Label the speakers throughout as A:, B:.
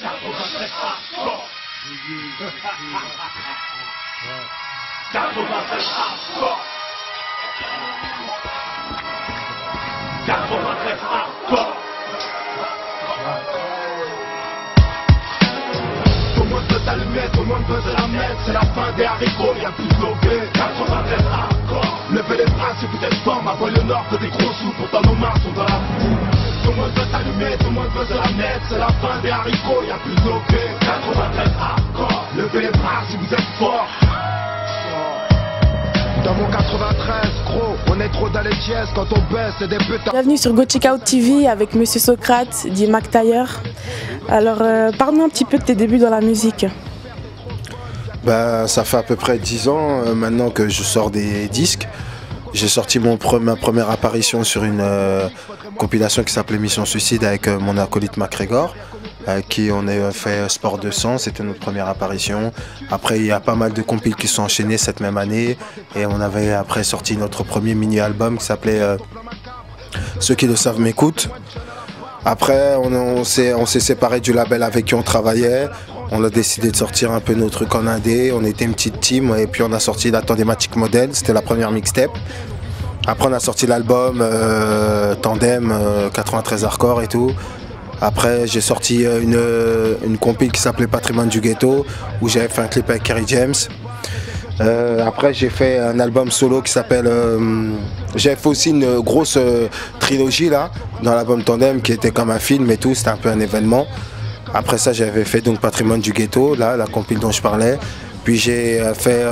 A: 93 hardcore. 93 hardcore. 93 hardcore. Tout le monde veut s'allumer, tout le monde veut se la mettre. C'est la fin des haricots, y'a plus de lobé. 93 hardcore. Levez les bras si vous êtes fort, ma banlieue nord fait des gros sous. Pourtant nos mains sont dans la boue. Tout le monde veut s'allumer, tout le monde veut se la mettre. C'est la fin des haricots, y'a plus de lobé. 93 hardcore. Levez les bras si vous êtes fort. Dans mon 93, gros, on est trop dans les dièses. Quand on baisse, c'est des putains.
B: Bienvenue sur Go Check Out TV avec Monsieur Socrate, dit Mac Tailleur. Alors, parle-nous un petit peu de tes débuts dans la musique.
C: Ben, ça fait à peu près 10 ans maintenant que je sors des disques. J'ai sorti ma première apparition sur une compilation qui s'appelait Mission Suicide avec mon acolyte MacGregor, avec qui on a fait Sport de sang, c'était notre première apparition. Après, il y a pas mal de compiles qui sont enchaînés cette même année et on avait après sorti notre premier mini-album qui s'appelait Ceux qui le savent m'écoutent. Après, on s'est séparé du label avec qui on travaillait. On a décidé de sortir un peu nos trucs en indé. On était une petite team et puis on a sorti la Tandematic Model. C'était la première mixtape. Après, on a sorti l'album Tandem 93 Hardcore et tout. Après, j'ai sorti une compile qui s'appelait Patrimoine du Ghetto où j'avais fait un clip avec Kerry James. Après, j'ai fait un album solo qui s'appelle... J'avais fait aussi une grosse trilogie là, dans l'album Tandem qui était comme un film et tout, c'était un peu un événement. Après ça, j'avais fait donc Patrimoine du Ghetto, là, la compile dont je parlais. Puis j'ai fait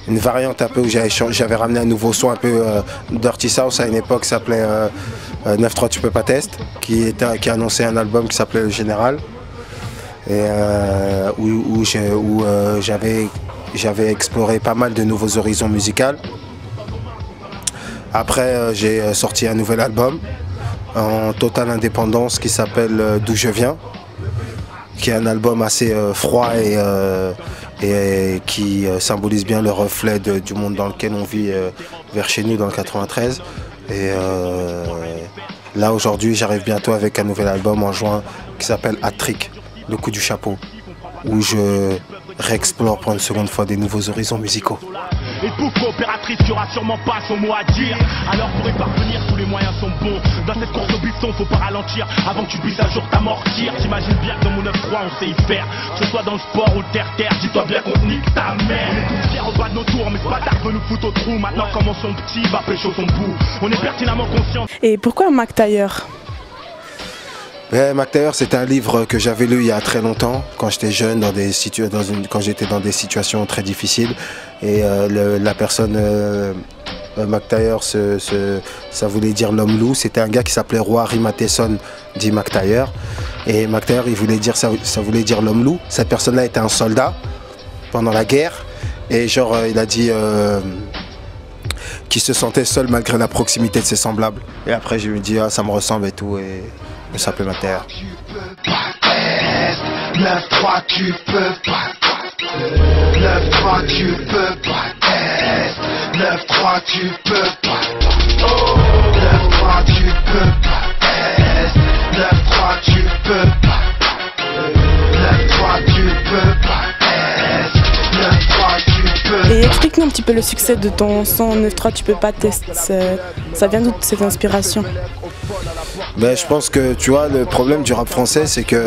C: une variante un peu où j'avais ramené un nouveau son un peu Dirty South à une époque qui s'appelait 9-3 Tu peux pas test, qui annonçait un album qui s'appelait Le Général. Et où j'avais exploré pas mal de nouveaux horizons musicaux. Après, j'ai sorti un nouvel album en totale indépendance qui s'appelle D'où je viens, qui est un album assez froid et qui symbolise bien le reflet du monde dans lequel on vit vers chez nous dans le 93. Et là aujourd'hui, j'arrive bientôt avec un nouvel album en juin qui s'appelle Hat-Trick, le coup du chapeau, où je réexplore pour une seconde fois des nouveaux horizons musicaux.
A: Et pour coopératrice qui aura sûrement pas son mot à dire. Alors pour y parvenir, tous les moyens sont bons. Dans cette course au buisson, faut pas ralentir avant que tu puisses un jour t'amortir. T'imagines bien que dans mon 9-3 on sait y faire. Que ce soit dans le sport ou le terre-terre, dis-toi bien qu'on nique ta mère. On est tous fiers au bas de nos tours, mais ce bâtard veut nous foutre au trou. Maintenant comment son petit va pécho son bout. On est pertinemment conscient.
B: Et pourquoi Mac Tailleur?
C: Mac Tailleur, c'est un livre que j'avais lu il y a très longtemps, quand j'étais jeune, quand j'étais dans des situations très difficiles. Et la personne, Mac Tailleur, ça voulait dire l'homme loup. C'était un gars qui s'appelait Roi Rimateson, dit Mac Tailleur. Et Mac Tailleur, ça voulait dire l'homme loup. Cette personne-là était un soldat pendant la guerre. Et genre, il a dit qu'il se sentait seul malgré la proximité de ses semblables. Et après, je lui ai dit, ah, ça me ressemble et tout. Et il s'appelait Mac Tailleur.
A: 9-3 tu peux pas. 9-3 tu peux pas. 9-3 tu peux pas. 9-3 tu peux pas. 9-3 tu peux pas. 9-3 tu peux pas. 9-3 tu peux.
B: Et explique-nous un petit peu le succès de ton son 9-3 Tu peux pas test. Ça vient d'où cette inspiration?
C: Ben, je pense que tu vois, le problème du rap français, c'est qu'ils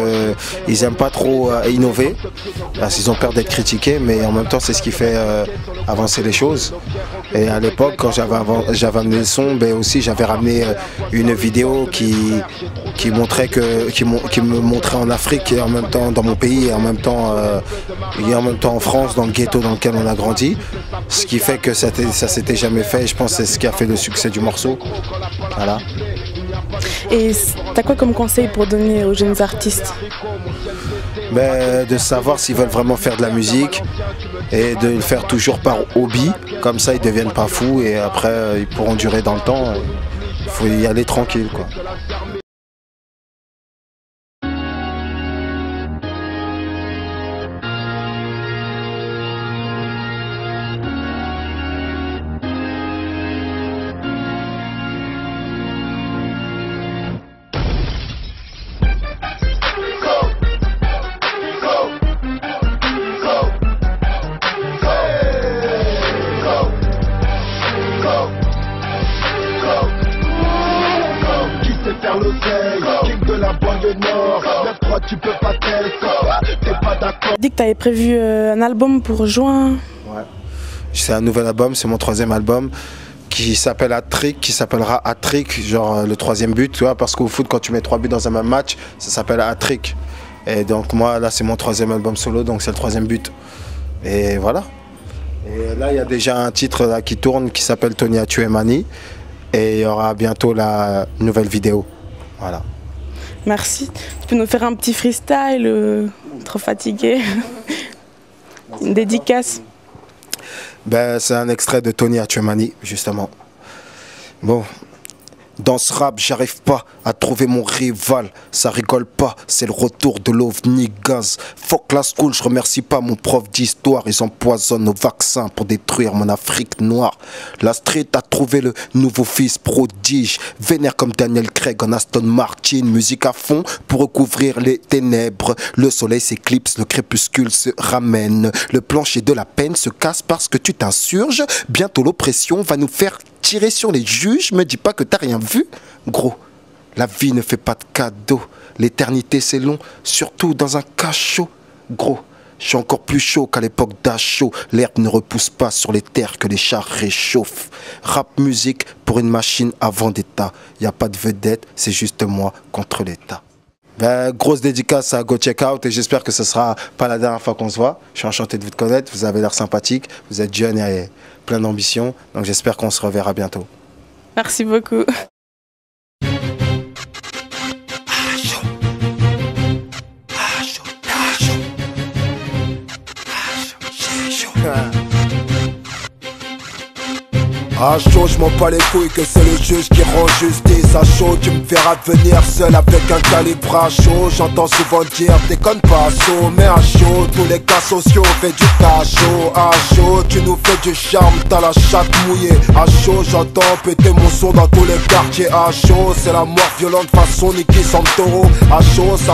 C: n'aiment pas trop innover, parce qu'ils ont peur d'être critiqués, mais en même temps c'est ce qui fait avancer les choses. Et à l'époque, quand j'avais amené le son, ben aussi j'avais ramené une vidéo qui me montrait en Afrique et en même temps dans mon pays et en même temps en France, dans le ghetto dans lequel on a grandi. Ce qui fait que ça s'était jamais fait, et je pense que c'est ce qui a fait le succès du morceau. Voilà.
B: Et t'as quoi comme conseil pour donner aux jeunes artistes?
C: Ben, de savoir s'ils veulent vraiment faire de la musique et de le faire toujours par hobby, comme ça ils ne deviennent pas fous et après ils pourront durer dans le temps. Il faut y aller tranquille, quoi.
B: dit que tu avais prévu un album pour juin.
C: Ouais. C'est un nouvel album, c'est mon 3e album qui s'appelle Hat-Trick, qui s'appellera Hat-Trick, genre le 3e but, tu vois, parce qu'au foot, quand tu mets 3 buts dans un même match, ça s'appelle Hat-Trick. Et donc moi, là, c'est mon 3e album solo, donc c'est le 3e but. Et voilà. Et là, il y a déjà un titre là, qui tourne, qui s'appelle Tony a tué Mani. Et il y aura bientôt la nouvelle vidéo. Voilà.
B: Merci. Tu peux nous faire un petit freestyle, trop fatigué. Une dédicace.
C: Ben, c'est un extrait de Tony a tué Mani, justement. Bon. Dans ce rap, j'arrive pas à trouver mon rival. Ça rigole pas, c'est le retour de l'OVNI gaz. Fuck la school, je remercie pas mon prof d'histoire. Ils empoisonnent nos vaccins pour détruire mon Afrique noire. La street a trouvé le nouveau fils prodige. Vénère comme Daniel Craig en Aston Martin. Musique à fond pour recouvrir les ténèbres. Le soleil s'éclipse, le crépuscule se ramène. Le plancher de la peine se casse parce que tu t'insurges. Bientôt l'oppression va nous faire tirer sur les juges. Me dis pas que t'as rien vu. Gros, la vie ne fait pas de cadeaux. L'éternité c'est long, surtout dans un cachot. Gros, je suis encore plus chaud qu'à l'époque d'Acho. L'herbe ne repousse pas sur les terres que les chars réchauffent. Rap musique pour une machine à vendetta. Y a pas de vedette, c'est juste moi contre l'État. Ben, grosse dédicace à Go Check Out et j'espère que ce sera pas la dernière fois qu'on se voit. Je suis enchanté de vous connaître, vous avez l'air sympathique, vous êtes jeune et plein d'ambition, donc j'espère qu'on se reverra bientôt.
B: Merci beaucoup.
D: À chaud, je m'en bats les couilles que c'est le juge qui rend justice. À chaud, tu me verras venir seul avec un calibre à chaud. J'entends souvent dire déconne pas chaud, mais à chaud, tous les cas sociaux fait du cachot. À chaud, tu nous fais du charme, t'as la chatte mouillée. À chaud, j'entends péter mon son dans tous les quartiers. À chaud, c'est la mort violente façon Niki Santoro. À chaud, ça